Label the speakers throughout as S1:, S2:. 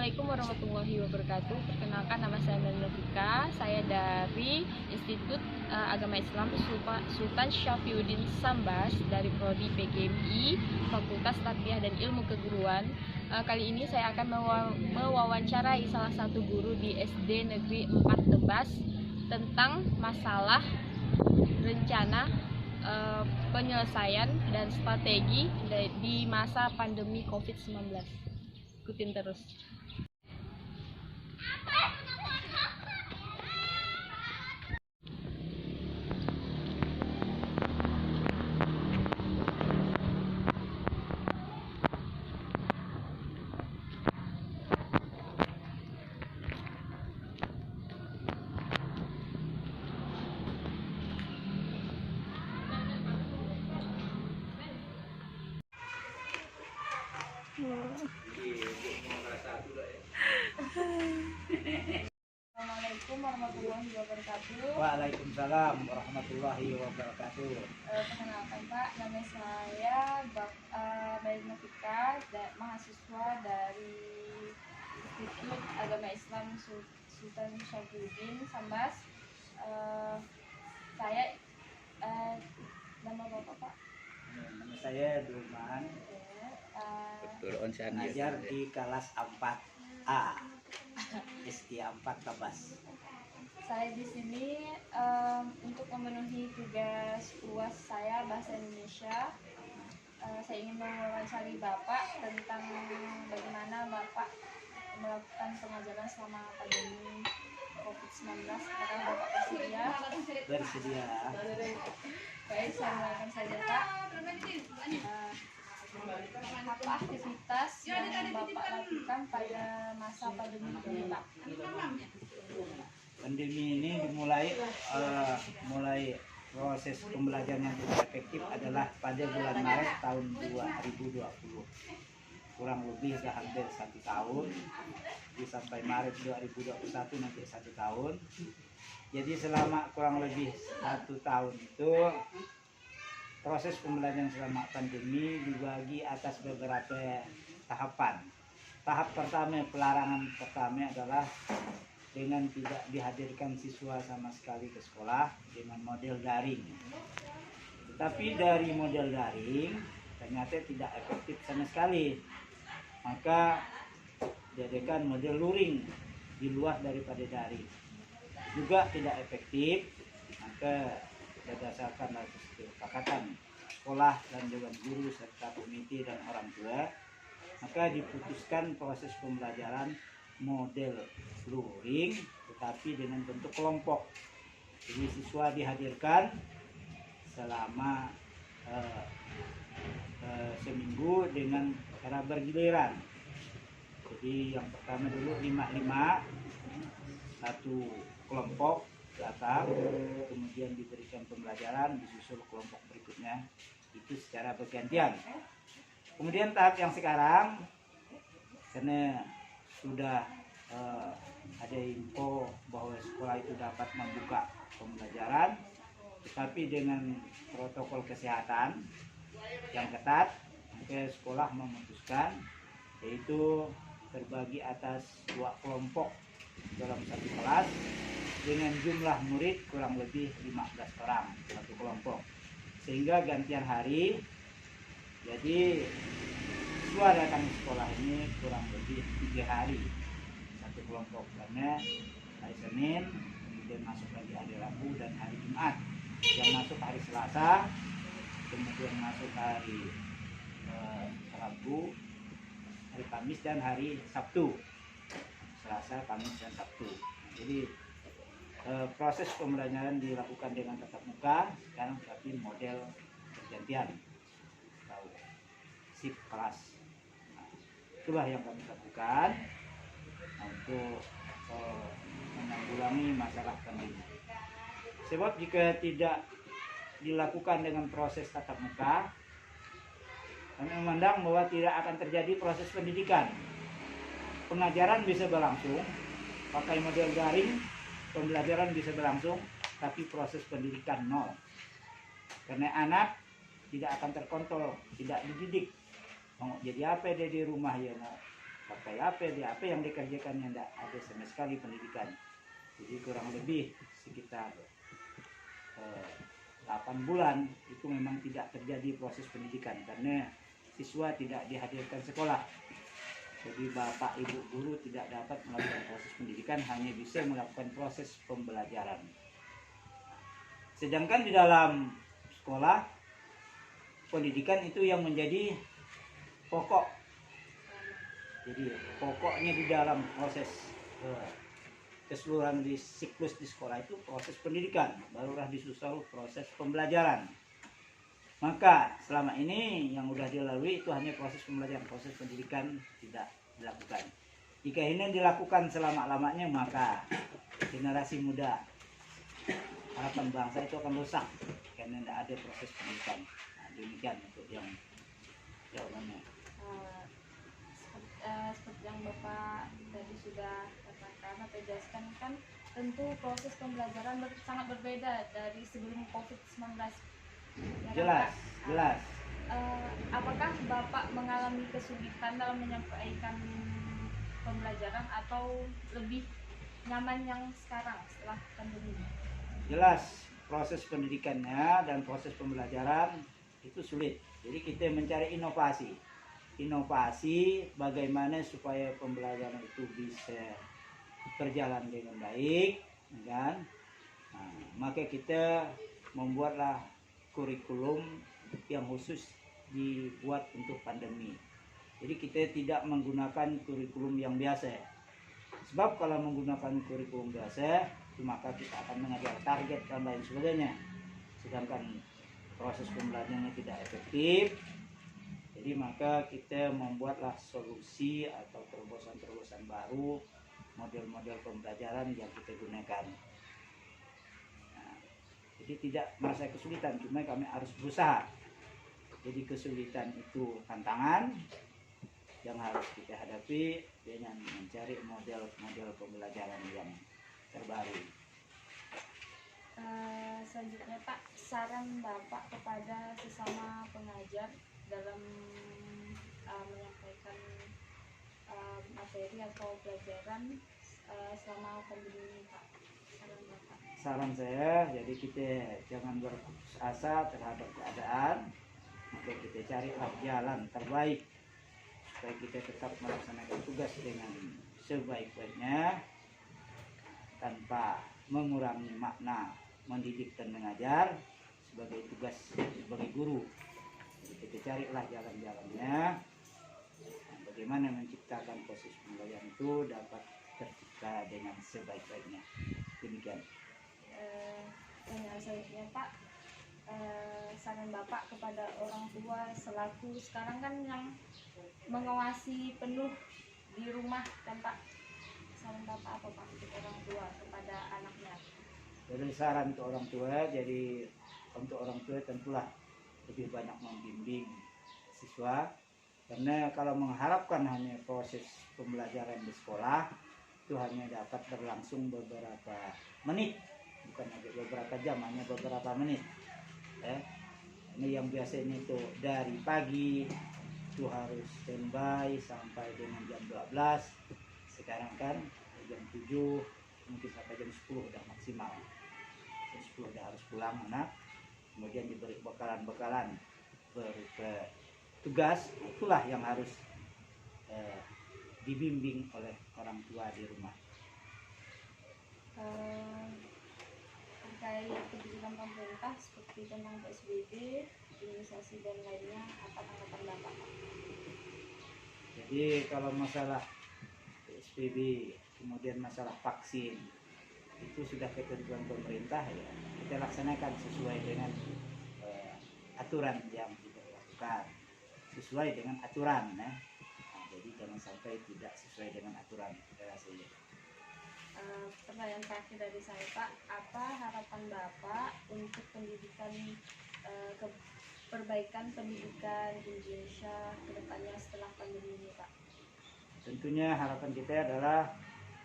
S1: Assalamualaikum warahmatullahi wabarakatuh. Perkenalkan, nama saya Melvika. Saya dari Institut Agama Islam Sultan Syafriuddin Sambas dari Prodi PGMI, Fakultas Tarbiyah dan Ilmu Keguruan. Kali ini saya akan mewawancarai salah satu guru di SD Negeri 4 Tebas tentang masalah rencana penyelesaian dan strategi di masa pandemi COVID-19. Ikutin terus. Assalamualaikum warahmatullahi wabarakatuh.
S2: Waalaikumsalam warahmatullahi wabarakatuh.
S1: Perkenalkan Pak, nama saya Melvika, mahasiswa dari Institut Agama Islam Sultan Syafriuddin Sambas. Nama Bapak Pak?
S2: Nama saya Duman. Ngajar di kelas 4A SD 4 Tebas.
S1: Saya di sini untuk memenuhi tugas UAS saya bahasa Indonesia. Saya ingin mewawancari Bapak tentang bagaimana Bapak melakukan pengajaran selama pandemi COVID-19. Apakah Bapak bersedia?
S2: Bersedia.
S1: Baik, saya mulaikan saja Pak. Apa aktivitas yang Bapak lakukan pada masa pandemi ini Pak?
S2: Pandemi ini dimulai proses pembelajaran yang tidak efektif adalah pada bulan Maret tahun 2020. Kurang lebih sudah hampir 1 tahun. Sampai Maret 2021 nanti 1 tahun. Jadi selama kurang lebih 1 tahun itu proses pembelajaran selama pandemi dibagi atas beberapa tahapan. Tahap pertama, pelarangan pertama adalah dengan tidak dihadirkan siswa sama sekali ke sekolah dengan model daring. Tetapi dari model daring ternyata tidak efektif sama sekali. Maka dijadikan model luring di luar daripada daring. Juga tidak efektif, maka berdasarkan kesepakatan sekolah dan dewan guru serta komite dan orang tua, maka diputuskan proses pembelajaran model luring tetapi dengan bentuk kelompok. Jadi siswa dihadirkan selama seminggu dengan cara bergiliran. Jadi yang pertama dulu 5-5, satu kelompok datang, kemudian diberikan pembelajaran, disusul kelompok berikutnya, itu secara bergantian. Kemudian tahap yang sekarang, karena sudah ada info bahwa sekolah itu dapat membuka pembelajaran, tetapi dengan protokol kesehatan yang ketat, maka sekolah memutuskan yaitu terbagi atas 2 kelompok dalam satu kelas dengan jumlah murid kurang lebih 15 orang satu kelompok, sehingga gantian hari. Jadi siswa datang ke sekolah ini kurang lebih 3 hari satu kelompok, karena hari Senin, kemudian masuk lagi hari Rabu dan hari Jumat, yang masuk hari Selasa, kemudian masuk hari Rabu, hari Kamis dan hari Sabtu. Selasa, Kamis dan Sabtu. Jadi proses pembelajaran dilakukan dengan tatap muka sekarang, tapi model bergantian atau shift kelas. Nah, itulah yang kami lakukan untuk menanggulangi masalah pandemi. Sebab jika tidak dilakukan dengan proses tatap muka, kami memandang bahwa tidak akan terjadi proses pendidikan. Pengajaran bisa berlangsung pakai model daring, pembelajaran bisa berlangsung, tapi proses pendidikan nol. Karena anak tidak akan terkontrol, tidak dididik. Mau jadi apa dia di rumah, ya mau pakai apa yang dikerjakan yang tidak ada sama sekali pendidikan. Jadi kurang lebih sekitar 8 bulan itu memang tidak terjadi proses pendidikan karena siswa tidak dihadirkan sekolah. Jadi bapak ibu guru tidak dapat melakukan proses pendidikan, hanya bisa melakukan proses pembelajaran. Sedangkan di dalam sekolah, pendidikan itu yang menjadi pokok. Jadi pokoknya di dalam proses keseluruhan di siklus di sekolah itu proses pendidikan, barulah disusul proses pembelajaran. Maka selama ini yang sudah dilalui itu hanya proses pembelajaran, proses pendidikan tidak dilakukan. Jika ini dilakukan selama-lamanya, maka generasi muda, harapan bangsa itu akan rusak karena tidak ada proses pendidikan. Nah, demikian untuk yang jawabannya.
S1: Seperti yang Bapak tadi sudah katakan atau jelaskan, kan tentu proses pembelajaran sangat berbeda dari sebelum COVID-19.
S2: Jelas.
S1: Apakah Bapak mengalami kesulitan dalam menyampaikan pembelajaran atau lebih nyaman yang sekarang setelah pandemi?
S2: Jelas, proses pendidikannya dan proses pembelajaran itu sulit. Jadi kita mencari inovasi bagaimana supaya pembelajaran itu bisa berjalan dengan baik, kan? Nah, maka kita membuatlah kurikulum yang khusus dibuat untuk pandemi. Jadi kita tidak menggunakan kurikulum yang biasa. Sebab kalau menggunakan kurikulum biasa, maka kita akan mengajar target dan lain sebagainya. Sedangkan proses pembelajarannya tidak efektif. Jadi maka kita membuatlah solusi atau terobosan-terobosan baru, model-model pembelajaran yang kita gunakan. Jadi tidak merasa kesulitan, cuma kami harus berusaha. Jadi kesulitan itu tantangan yang harus kita hadapi dengan mencari model-model pembelajaran yang terbaru.
S1: Selanjutnya Pak, saran Bapak kepada sesama pengajar dalam menyampaikan materi atau pelajaran selama pandemi ini, Pak. Saran Bapak.
S2: Saran saya, jadi kita jangan berputus asa terhadap keadaan, maka kita carilah jalan terbaik supaya kita tetap melaksanakan tugas dengan sebaik-baiknya tanpa mengurangi makna mendidik dan mengajar sebagai tugas sebagai guru. Jadi kita carilah jalan-jalannya, bagaimana menciptakan proses pembelajaran itu dapat tercipta dengan sebaik-baiknya. Demikian.
S1: Selanjutnya Pak, saran Bapak kepada orang tua selaku sekarang kan yang mengawasi penuh di rumah kan Pak, saran Bapak apa Pak untuk orang tua kepada anaknya?
S2: Jadi saran untuk orang tua, jadi untuk orang tua tentulah lebih banyak membimbing siswa, karena kalau mengharapkan hanya proses pembelajaran di sekolah itu hanya dapat berlangsung beberapa menit, bukan hanya beberapa jam, hanya beberapa menit. Ini yang biasanya itu dari pagi itu harus standby sampai dengan jam 12. Sekarang kan jam 7 mungkin sampai jam 10 udah maksimal. Jam 10 udah harus pulang anak. Kemudian diberi bekalan-bekalan berupa tugas, itulah yang harus dibimbing oleh orang tua di rumah.
S1: Terkait kebijakan pemerintah seperti tentang PSBB, imunisasi dan lainnya, apa tanggapan Bapak?
S2: Jadi kalau masalah PSBB, kemudian masalah vaksin, itu sudah ketentuan pemerintah, ya kita laksanakan sesuai dengan aturan yang kita lakukan, sesuai dengan aturan, ya. Nah, jadi jangan sampai tidak sesuai dengan aturan.
S1: Pertanyaan terakhir dari saya Pak, apa harapan Bapak untuk pendidikan perbaikan pendidikan di Indonesia ke depannya setelah pandemi ini Pak?
S2: Tentunya harapan kita adalah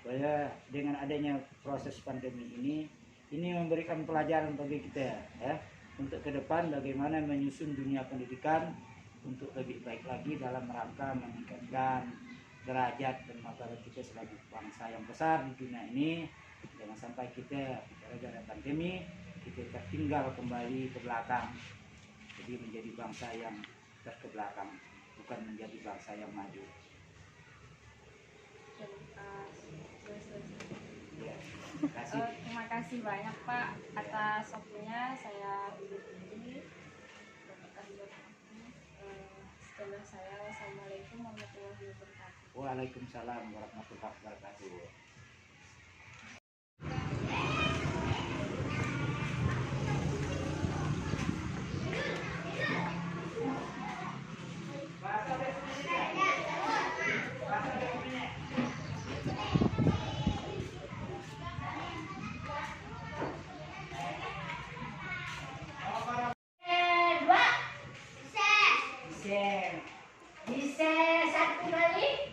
S2: bahwa dengan adanya proses pandemi ini memberikan pelajaran bagi kita, ya, untuk ke depan bagaimana menyusun dunia pendidikan untuk lebih baik lagi dalam rangka meningkatkan derajat dan martabat kita sebagai bangsa yang besar di dunia ini. Jangan sampai kita gara-gara pandemi kita tertinggal kembali ke belakang, jadi menjadi bangsa yang terkebelakang, bukan menjadi bangsa yang maju. Ya, terima kasih.
S1: Terima kasih banyak Pak atas waktunya. Saya undur diri. Setelah saya, wassalamualaikum warahmatullahi wabarakatuh.
S2: Waalaikumsalam warahmatullahi wabarakatuh.
S3: Bisa satu kali